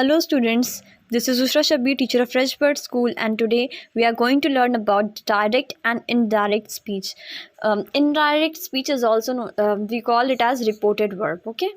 Hello students, this is Usra Shabir, teacher of Freshbird School, and today we are going to learn about direct and indirect speech. Indirect speech is also we call it as reported verb. Okay,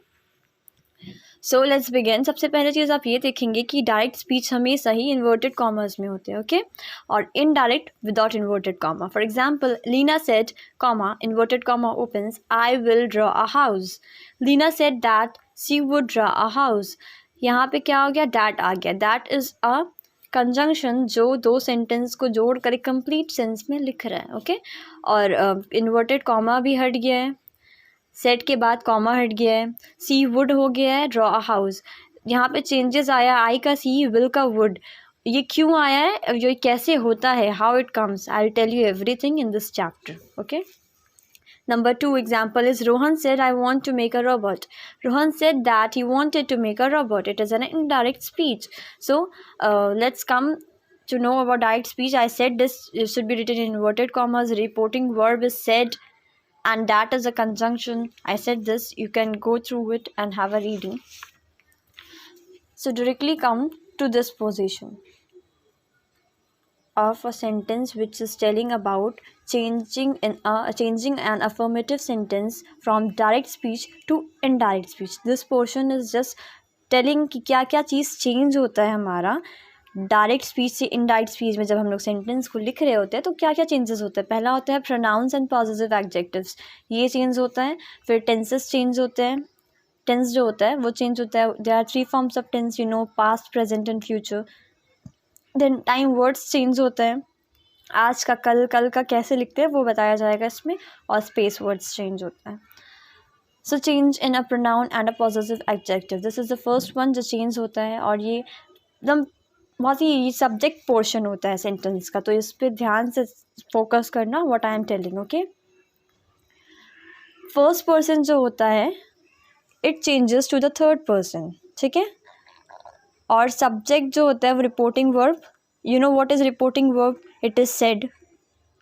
so let's begin. सबसे पहले चीज़ आप ये देखेंगे कि direct speech हमेशा ही inverted commas में होते हैं. ओके, और indirect without inverted comma. For example, Leena said comma inverted comma opens I will draw a house. Leena said that she would draw a house. यहाँ पे क्या हो गया, डैट आ गया. दैट इज़ अ कंजंक्शन जो दो सेंटेंस को जोड़ कर एक कंप्लीट सेंस में लिख रहा है. ओके, और इन्वर्टेड कॉमा भी हट गया है, सेट के बाद कॉमा हट गया है, सी वुड हो गया है, ड्रॉ अ हाउस. यहाँ पे चेंजेस आया, आई का सी, विल का वुड. ये क्यों आया है, ये कैसे होता है, how it comes, I will tell you everything in this chapter. Okay. Number 2 example is Rohan said, I want to make a robot. Rohan said that he wanted to make a robot. It is an indirect speech. So let's come to know about direct speech. I said this should be written in inverted commas. Reporting verb is said, and that is a conjunction. I said this. You can go through it and have a reading. So directly come to this position of a sentence which is telling about changing an affirmative sentence from direct speech to indirect speech. This portion is just telling कि क्या क्या चीज़ change होता है हमारा direct speech से indirect speech में. जब हम लोग सेंटेंस को लिख रहे होते हैं तो क्या क्या चेंजेस होता है. पहला होता है प्रोनाउंस एंड पॉजिटिव एडजेक्टिव्स, ये चेंज होता है. फिर टेंसेस चेंज होते हैं, टेंस जो होता है वो चेंज होता है. There are 3 forms of tense, you know, past, present and future. Then time words change होता है, आज का, कल, कल का कैसे लिखते हैं वो बताया जाएगा इसमें. और स्पेस वर्ड्स चेंज होता है. So change in a pronoun and a positive adjective, this is the first one जो चेंज होता है. और ये एकदम बहुत ही सब्जेक्ट पोर्शन होता है सेंटेंस का, तो इस पर ध्यान से फोकस करना, what I am telling. Okay, first person जो होता है it changes to the third person. ठीक है. और सब्जेक्ट जो होता है वो reporting verb, you know what is reporting verb, it is said.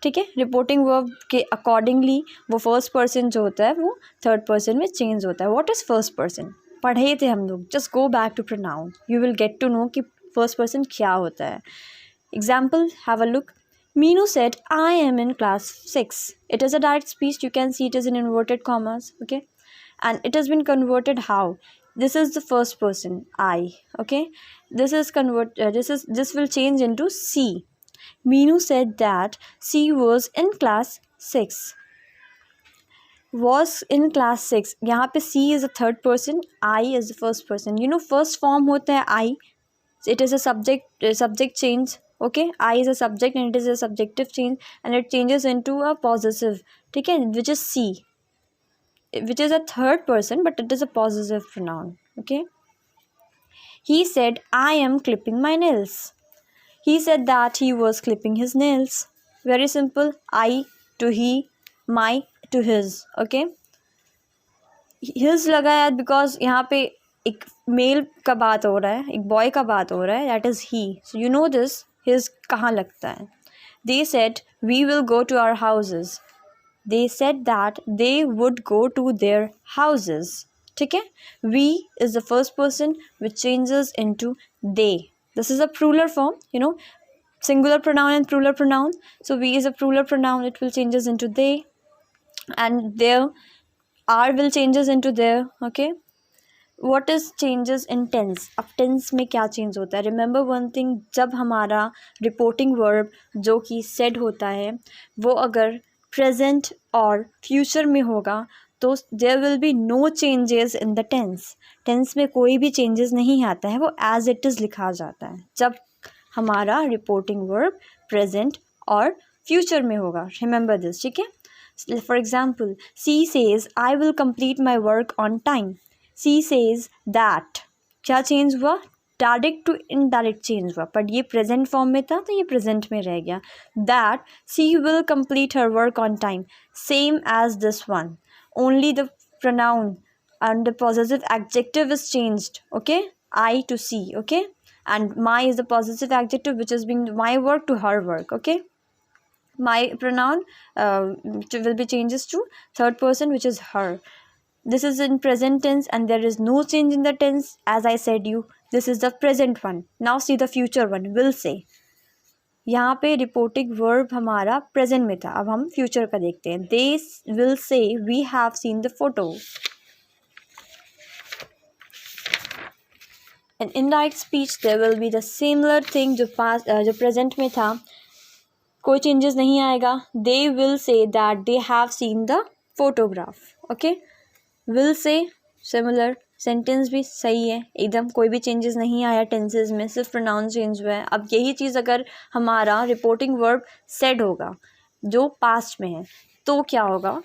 ठीक है. रिपोर्टिंग वर्ब के अकॉर्डिंगली वो फर्स्ट पर्सन जो होता है वो थर्ड पर्सन में चेंज होता है. व्हाट इज़ फर्स्ट पर्सन, पढ़े थे हम लोग. Just go back to pronoun, you will get to know कि फर्स्ट पर्सन क्या होता है. Example, have a look. Meenu said I am in class 6. It is a direct speech, you can see it is in inverted commas. Okay, and it has been converted how, this is the first person, I. Okay, this will change into C. Meenu said that she was in class 6. Was in class 6, यहाँ पे C is a third person, I is the first person. You know first form होता है I, it is a subject change. Okay, I is a subject and it is a subjective change and it changes into a possessive. ठीक है, which is C, which is a third person but it is a possessive pronoun. Okay, he said I am clipping my nails. He said that he was clipping his nails. Very simple, I to he, my to his. Okay, his लगा है because यहाँ पे एक mail का बात हो रहा है, एक बॉय का बात हो रहा है, that is he. So you know this, his कहाँ लगता है. They said we will go to our houses. They said that they would go to their houses. ठीक है. We is the first person which changes into they. This is a plural form, you know, singular pronoun and plural pronoun. So we is a plural pronoun, it will changes into they, and their, are will changes into their. Okay, what is changes in tense. अब tense में क्या change होता है. Remember one thing, जब हमारा reporting verb जो कि said होता है वो अगर प्रेजेंट और फ्यूचर में होगा तो there will be no changes in the tense. Tense में कोई भी चेंजेस नहीं आता है, वो एज इट इज़ लिखा जाता है जब हमारा रिपोर्टिंग वर्ब प्रेजेंट और फ्यूचर में होगा. Remember this. ठीक है. For example, she says I will complete my work on time. She says that, क्या चेंज हुआ, डायरेक्ट टू इनडायरेक्ट चेंज हुआ, बट ये प्रेजेंट फॉर्म में था तो ये प्रेजेंट में रह गया. That she will complete her work on time, same as this one, only the pronoun and the possessive adjective is changed. Okay, I to C. Okay, and my is the possessive adjective which is being my work to her work. Okay, my pronoun will be changes to third person which is her. This is in present tense and there is no change in the tense. As I said you, this is the present one. Now see the future one, will say. यहाँ पे reporting verb हमारा present में था, अब हम future का देखते हैं. They will say we have seen the photo. And indirect speech there will be the similar thing. जो प्रेजेंट में था कोई चेंजेस नहीं आएगा. They will say that they have seen the photograph. Okay, will say similar. Sentence भी सही है एकदम, कोई भी चेंजेस नहीं आया टेंसेस में, सिर्फ प्रोनाउन चेंज हुआ है. अब यही चीज़ अगर हमारा रिपोर्टिंग वर्ब सेड होगा जो पास्ट में है तो क्या होगा.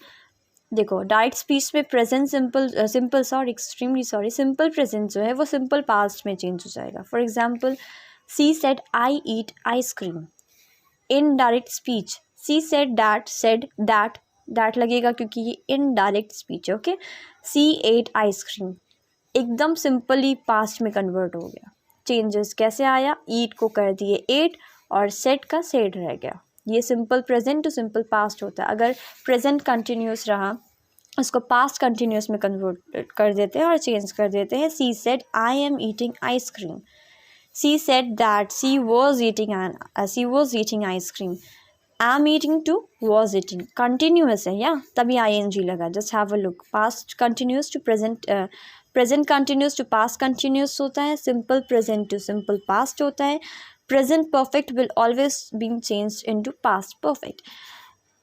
देखो डायरेक्ट स्पीच में प्रेजेंट सिंपल प्रेजेंट जो है वो सिंपल पास्ट में चेंज हो जाएगा. For example, C said I eat ice cream. In direct speech C said that लगेगा क्योंकि ये इनडायरेक्ट स्पीच है. ओके, सी एट आइसक्रीम एकदम सिंपली पास्ट में कन्वर्ट हो गया. चेंजेस कैसे आया, ईट को कर दिए एट और सेट का सेड रह गया. ये simple present to simple past होता है. अगर प्रेजेंट कंटिन्यूस रहा उसको पास्ट कंटिन्यूस में कन्वर्ट कर देते हैं और चेंज कर देते हैं. She said I am eating ice cream. She said that she was eating ice cream. am eating to was eating. Continuous है या तभी ing लगा. Just have a look. Past continuous to present, present continuous to past continuous होता है. Simple present to simple past होता है. Present perfect will always been changed into past perfect.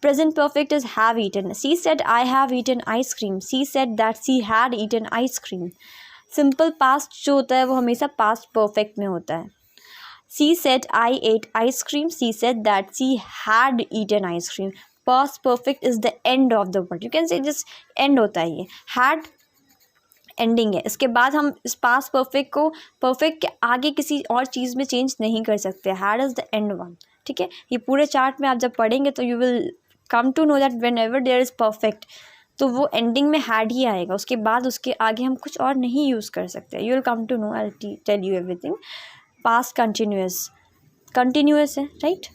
Present perfect is have eaten. She said I have eaten ice cream. She said that she had eaten ice cream. Simple past जो होता है वो हमेशा past perfect में होता है. She said I ate ice cream. She said that she had eaten ice cream. Past perfect is the end of the word. You can say just end होता है ये. Had एंडिंग है. इसके बाद हम इस पास्ट परफेक्ट को perfect के आगे किसी और चीज़ में चेंज नहीं कर सकते. Had is the end one. ठीक है, ये पूरे चार्ट में आप जब पढ़ेंगे तो you will come to know that whenever there is perfect तो वो एंडिंग में हैड ही आएगा. उसके बाद उसके आगे हम कुछ और नहीं यूज़ कर सकते. You will come to know, I will tell you everything. Past continuous है राइट,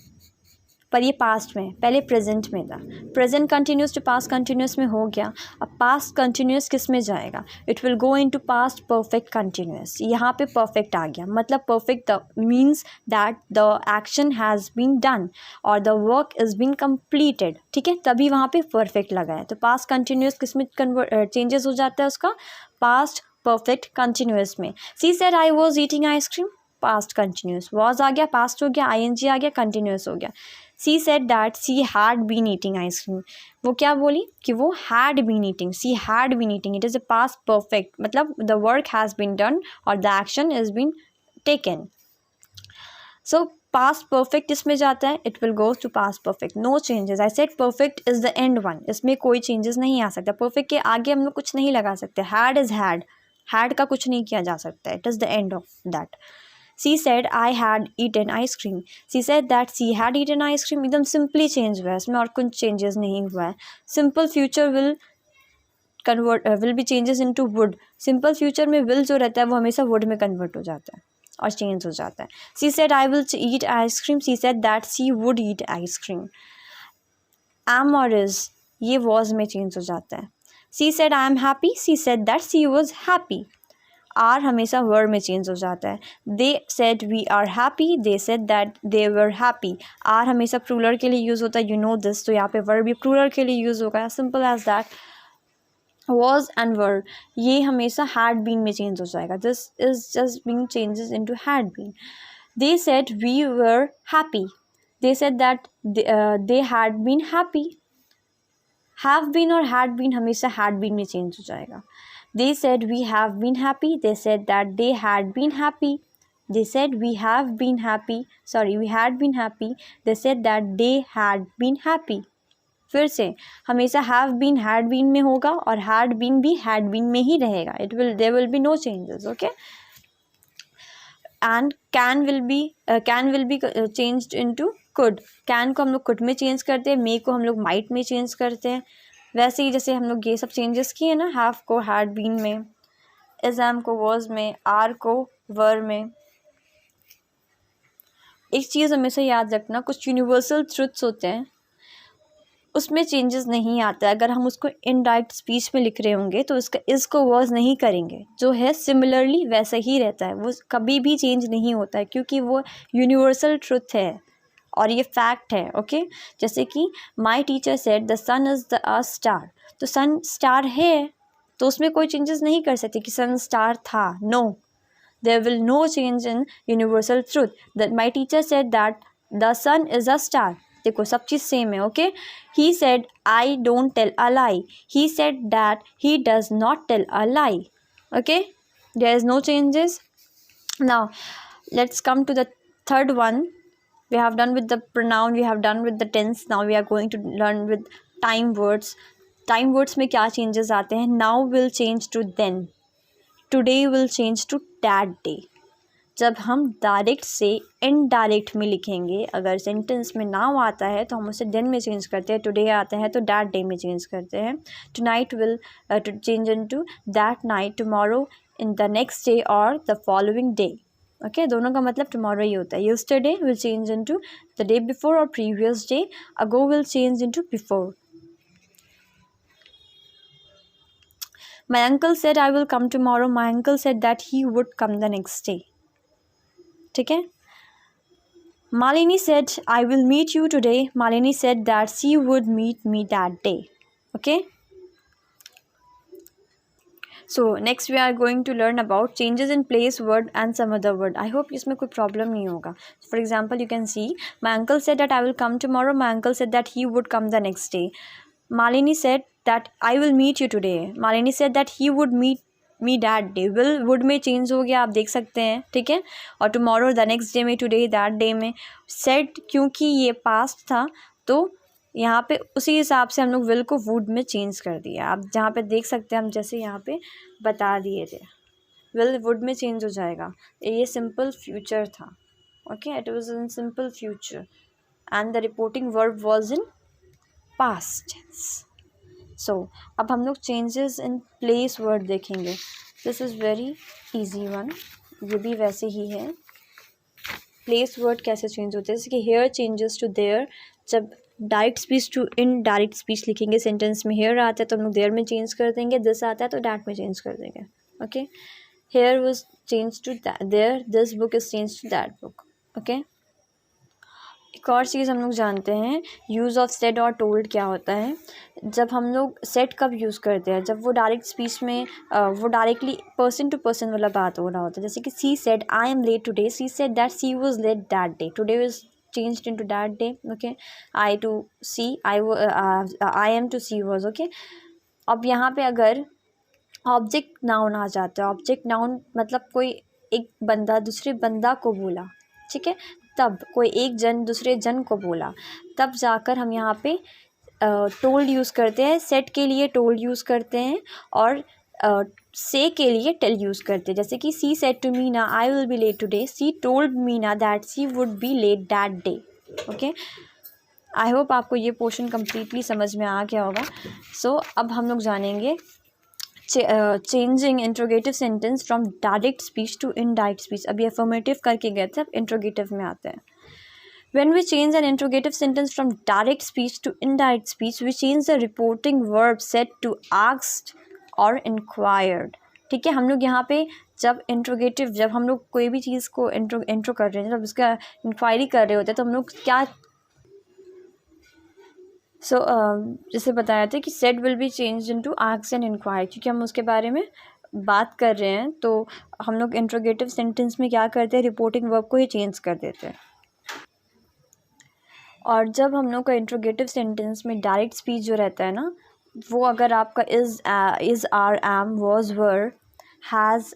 पर ये पास्ट में, पहले प्रेजेंट में था. Present continuous to past continuous में हो गया. अब पास्ट कंटिन्यूस किस में जाएगा, it will go into past perfect continuous. यहाँ पे परफेक्ट आ गया, मतलब perfect means that the action has been done और the work is been completed. ठीक है, तभी वहाँ पे परफेक्ट लगा है. तो पास्ट कंटिन्यूस किस में चेंजेस हो जाता है उसका, पास्ट परफेक्ट कंटिन्यूस में. She said I was eating ice cream, past continuous. Was आ गया, पास्ट हो गया, ing आ गया, कंटिन्यूस हो गया. She said that she had been eating ice cream. वो क्या बोली कि वो had been eating. She had been eating, it is a past perfect, मतलब the work has been done और the action is been taken. So past perfect इसमें जाता है, it will goes to past perfect. No changes. I said perfect is the end one. इसमें कोई changes नहीं आ सकता. Perfect के आगे हम लोग कुछ नहीं लगा सकते. हैड इज़ हैड का कुछ नहीं किया जा सकता. It is the end of that. She said I had eaten ice cream. She said that she had eaten ice cream. एकदम सिंपली चेंज हुआ है, इसमें और कुछ चेंजेस नहीं हुआ है. Simple future will be changes into would. Simple future में विल जो रहता है वो हमेशा वुड में कन्वर्ट हो जाता है और चेंज हो जाता है. She said I will eat ice cream. She said that she would eat ice cream. Am और is ये was में चेंज हो जाता है. She said I am happy. She said that she was happy. Are हमेशा were में change हो जाता है. They said we are happy. They said that they were happy. Are हमेशा प्लूरल के लिए यूज़ होता है, यू नो दिस. तो यहाँ पे वर्ड भी प्लूरल के लिए यूज़ होगा. Simple as that. Was and were ये हमेशा हैड बीन में चेंज हो जाएगा. This is just being changes into had been. They said we were happy. They said that they had been happy. Have been और had been हमेशा had been में change हो जाएगा. They said we have been happy. They said that they had been happy. They said we have been happy. Sorry, we had been happy. They said that they had been happy. फिर से हमेशा have been had been में होगा और had been भी had been में ही रहेगा. There will be no changes. Okay. And can will be changed into could. Can को हम लोग could में चेंज करते हैं. may को हम लोग might में चेंज करते हैं. वैसे ही जैसे हम लोग ये सब चेंजेस किए ना, हैव को हैड बीन में, इज एम को वॉज में, आर को वर में. एक चीज़ हमेशा याद रखना, कुछ यूनिवर्सल ट्रुथ्स होते हैं उसमें चेंजेस नहीं आता। अगर हम उसको इनडायरेक्ट स्पीच में लिख रहे होंगे तो उसका इस को वॉज नहीं करेंगे, जो है सिमिलरली वैसा ही रहता है, वो कभी भी चेंज नहीं होता है, क्योंकि वो यूनिवर्सल ट्रुथ है और ये फैक्ट है। ओके, जैसे कि my teacher said the sun is the a star, तो सन स्टार है तो उसमें कोई चेंजेस नहीं कर सकते कि सन स्टार था। No, there will no change in universal truth. That my teacher said that the sun is a star, देखो सब चीज़ सेम है। Okay, he said I don't tell a lie, he said that he does not tell a lie. Okay, there is no changes. Now let's come to the third one. We have done with the pronoun, we have done with the tense, now we are going to learn with time words. Time words में क्या changes आते हैं? Now will change to then, today will change to that day. जब हम direct से indirect में लिखेंगे, अगर सेंटेंस में नाउ आता है तो हम उसे देन में चेंज करते हैं, टुडे आता है तो दैट डे में चेंज करते हैं। Tonight will change into that night, tomorrow in the next day और द फॉलोइंग डे। ओके, दोनों का मतलब टुमारो ही होता है। Yesterday will change into the day before और previous day, ago will change into before. My uncle said I will come tomorrow, my uncle said that he would come the next day. ठीक है। Malini said I will meet you today, Malini said that she would meet me that day. Okay, so next we are going to learn about changes in place, word and some other word. I hope इसमें कोई problem नहीं होगा. For example, you can see my uncle said that I will come tomorrow, my uncle said that he would come the next day. Malini said that I will meet you today, Malini said that he would meet me that day. Will would में change हो गया, आप देख सकते हैं, ठीक है। और टुमारो द नेक्स्ट डे में, टुडे दैट डे में। सेड क्योंकि ये पास्ट था तो यहाँ पे उसी हिसाब से हम लोग विल को वुड में चेंज कर दिया। आप जहाँ पे देख सकते हैं, हम जैसे यहाँ पे बता दिए थे, विल वुड में चेंज हो जाएगा। ये सिंपल फ्यूचर था। Okay, it was in simple future and the reporting verb was in past tense. So अब हम लोग चेंजेस इन प्लेस वर्ड देखेंगे। This is very easy one, ये भी वैसे ही है। प्लेस वर्ड कैसे चेंज होते हैं, जैसे कि हेयर चेंजेस टू देयर। जब direct speech to indirect speech लिखेंगे, सेंटेंस में हेयर आता है तो हम लोग देयर में चेंज कर देंगे, दिस आता है तो डैट में चेंज कर देंगे। Okay, here was change to there, this book is change to that book. Okay, एक और चीज़ हम लोग जानते हैं, यूज़ ऑफ सेड और टोल्ड क्या होता है। जब हम लोग सेड कब यूज़ करते हैं, जब वो डायरेक्ट स्पीच में वो डायरेक्टली पर्सन टू पर्सन वाला बात हो रहा होता है। जैसे कि she said I am late today, she said that she was late that day, today was changed into that day. Okay, I to she, I am to she was. Okay, अब यहाँ पे अगर ऑब्जेक्ट नाउन आ जाता है, object noun मतलब कोई एक बंदा दूसरे बंदा को बोला, ठीक है, तब कोई एक जन दूसरे जन को बोला, तब जाकर हम यहाँ पे टोल्ड यूज़ करते हैं। सेट के लिए टोल्ड यूज़ करते हैं और से के लिए टेल यूज़ करते हैं। जैसे कि she said to Meena I will be late today, she told Meena that she would be late that day. Okay, I hope आपको ये पोर्शन कम्प्लीटली समझ में आ गया होगा। सो अब हम लोग जानेंगे changing interrogative sentence from direct speech to indirect speech. अभी अफर्मेटिव करके गए थे, अब इंट्रोगेटिव में आते हैं। When we change an interrogative sentence from direct speech to indirect speech, we change the reporting verb said to asked or inquired. ठीक है, हम लोग यहाँ पे जब इंट्रोगेटिव, जब हम लोग कोई भी चीज़ को इंट्रो कर रहे हैं, जब उसका इंक्वायरी कर रहे होते हैं, तो हम लोग क्या जैसे बताया था कि said will be change into asked and inquired, क्योंकि हम उसके बारे में बात कर रहे हैं। तो हम लोग इंट्रोगेटिव सेंटेंस में क्या करते हैं, रिपोर्टिंग वर्ब को ही चेंज कर देते हैं। और जब हम लोग का इंट्रोगेटिव सेंटेंस में डायरेक्ट स्पीच जो रहता है ना, वो अगर आपका is are am was were has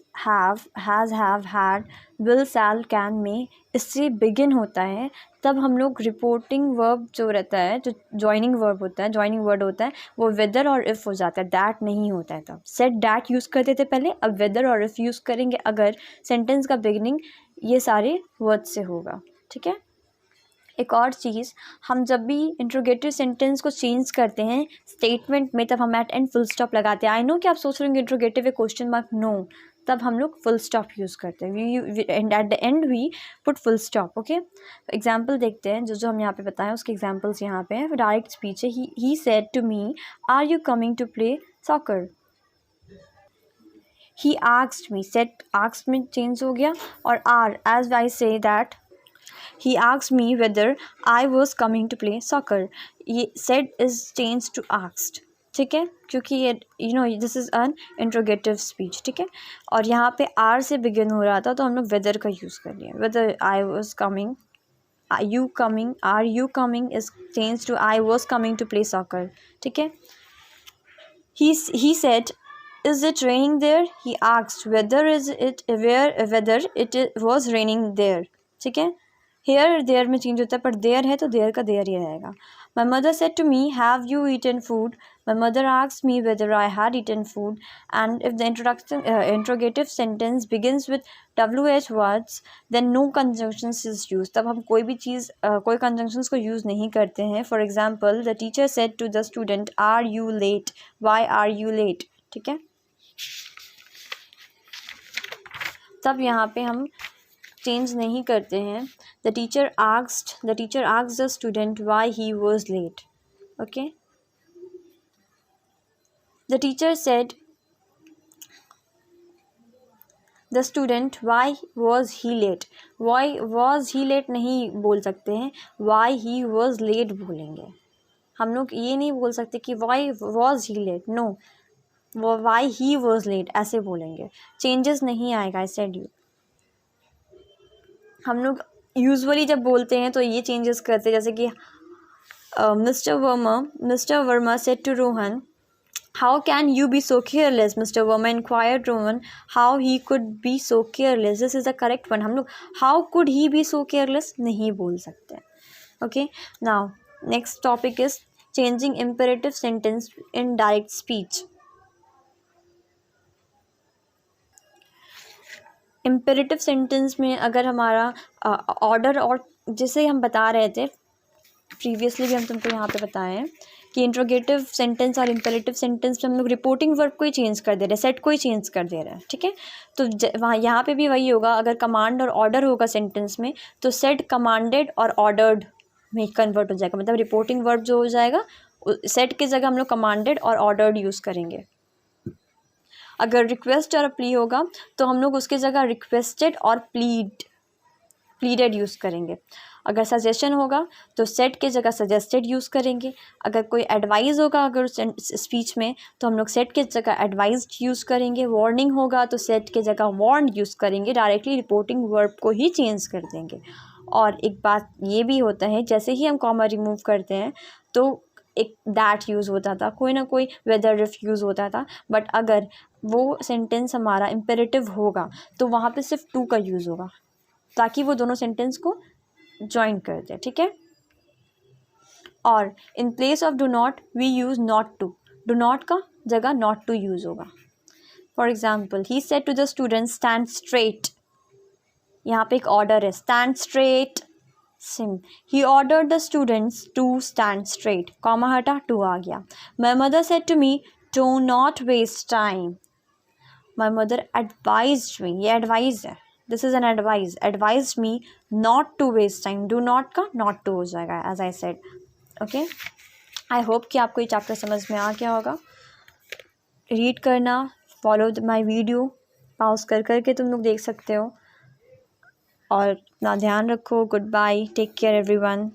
have had will shall can में इससे बिगिन होता है, तब हम लोग रिपोर्टिंग वर्ब जो रहता है, जो जॉइनिंग वर्ब होता है, जॉइनिंग वर्ड होता है, वो वेदर और इफ़ हो जाता है, दैट नहीं होता है। तब सेट दैट यूज़ करते थे पहले, अब वेदर और इफ़ यूज़ करेंगे अगर सेंटेंस का बिगिनिंग ये सारे वर्ड से होगा। ठीक है, एक और चीज़, हम जब भी इंट्रोगेटिव सेंटेंस को चेंज करते हैं स्टेटमेंट में, तब हम एट एंड फुल स्टॉप लगाते हैं। आई नो कि आप सोच रहे होंगे इंट्रोगेटिव है क्वेश्चन मार्क, नो, तब हम लोग फुल स्टॉप यूज़ करते हैं, and at the end we put full stop. Okay, example देखते हैं, जो हम यहाँ पे बताएं उसके एग्जाम्पल्स यहाँ पे हैं। डायरेक्ट स्पीच है। He said to me, are you coming to play soccer? He asked me, said asked में चेंज हो गया, और are as I say that he asked me whether I was coming to play soccer, ये said is changed to asked, ठीक है, क्योंकि ये this is an interrogative speech, ठीक है। और यहाँ पे आर से बिगिन हो रहा था तो हम लोग वेदर का यूज़ कर लिया। Whether I was coming, you coming, are you coming is change to I was coming to play soccer, ठीक है। he said, is it raining there? he asked whether it was raining there, ठीक है। Here there में change होता है, पर there है तो देयर का देयर ही रहेगा। My mother said to me, have you eaten food? My mother asked me whether I had eaten food. And if the interrogative sentence begins with WH words then no conjunctions is use, तब हम कोई भी चीज़ कोई conjunctions को use नहीं करते हैं। For example, the teacher said to the student, are you late? Why are you late? ठीक है, तब यहाँ पे हम चेंज नहीं करते हैं। The teacher asked the student why he was late. Okay, the teacher said the student why was he late. Why was he late नहीं बोल सकते हैं, वाई ही वॉज लेट बोलेंगे। हम लोग ये नहीं बोल सकते कि why was he late, no, why he was late ऐसे बोलेंगे, चेंजेस नहीं आएगा। आई सेड यू, हम लोग यूजुअली जब बोलते हैं तो ये चेंजेस करते हैं, जैसे कि mister Verma said to Rohan, how can you be so careless? Mister Verma inquired Rohan how he could be so careless. This is the correct one. हम लोग how could he be so careless नहीं बोल सकते। Okay, now next topic is changing imperative sentence in direct speech. Imperative sentence में अगर हमारा order, और जिसे हम बता रहे थे प्रीवियसली भी हम तुमको यहाँ पे बताए हैं कि इंट्रोगेटिव सेंटेंस और इम्पेरेटिव सेंटेंस में हम लोग रिपोर्टिंग वर्ब को ही चेंज कर दे रहे हैं, सेट को ही चेंज कर दे रहे हैं, ठीक है। तो वहाँ यहाँ पे भी वही होगा। अगर कमांड और ऑर्डर होगा सेंटेंस में तो सेट कमांडेड और ऑर्डर्ड में कन्वर्ट हो जाएगा, मतलब रिपोर्टिंग वर्ब जो हो जाएगा सेट की जगह हम लोग कमांडेड और ऑर्डर्ड यूज़ करेंगे। अगर रिक्वेस्ट और प्ली होगा तो हम लोग उसकी जगह रिक्वेस्टेड और प्लीडेड यूज़ करेंगे। अगर सजेशन होगा तो सेट की जगह सजेस्टेड यूज़ करेंगे। अगर कोई एडवाइस होगा अगर स्पीच में तो हम लोग सेट की जगह एडवाइस्ड यूज़ करेंगे। वार्निंग होगा तो सेट की जगह वार्नड यूज़ करेंगे। डायरेक्टली रिपोर्टिंग वर्ब को ही चेंज कर देंगे। और एक बात ये भी होता है, जैसे ही हम कॉमा रिमूव करते हैं तो एक दैट यूज़ होता था, कोई ना कोई वेदर इफ यूज़ होता था, बट अगर वो सेंटेंस हमारा इम्पेरेटिव होगा तो वहाँ पे सिर्फ टू का यूज़ होगा ताकि वो दोनों सेंटेंस को ज्वाइन कर दे, ठीक है। और in place of do not we use not to. Do not का जगह नॉट टू यूज़ होगा। For example, he said to the student stand straight. यहाँ पे एक ऑर्डर है, स्टैंड स्ट्रेट, सिम। He ordered the students to stand straight, comma हटा, to आ गया। My mother said to me do not waste time. My mother advised me, ये advise है, this is an advise, advised me not to waste time. Do not का not to हो जाएगा as I said. Okay, I hope कि आपको ये chapter समझ में आ गया होगा। रीड करना, फॉलो माई वीडियो, पॉज कर करके तुम लोग देख सकते हो। और अपना ध्यान रखो। Goodbye, take care everyone.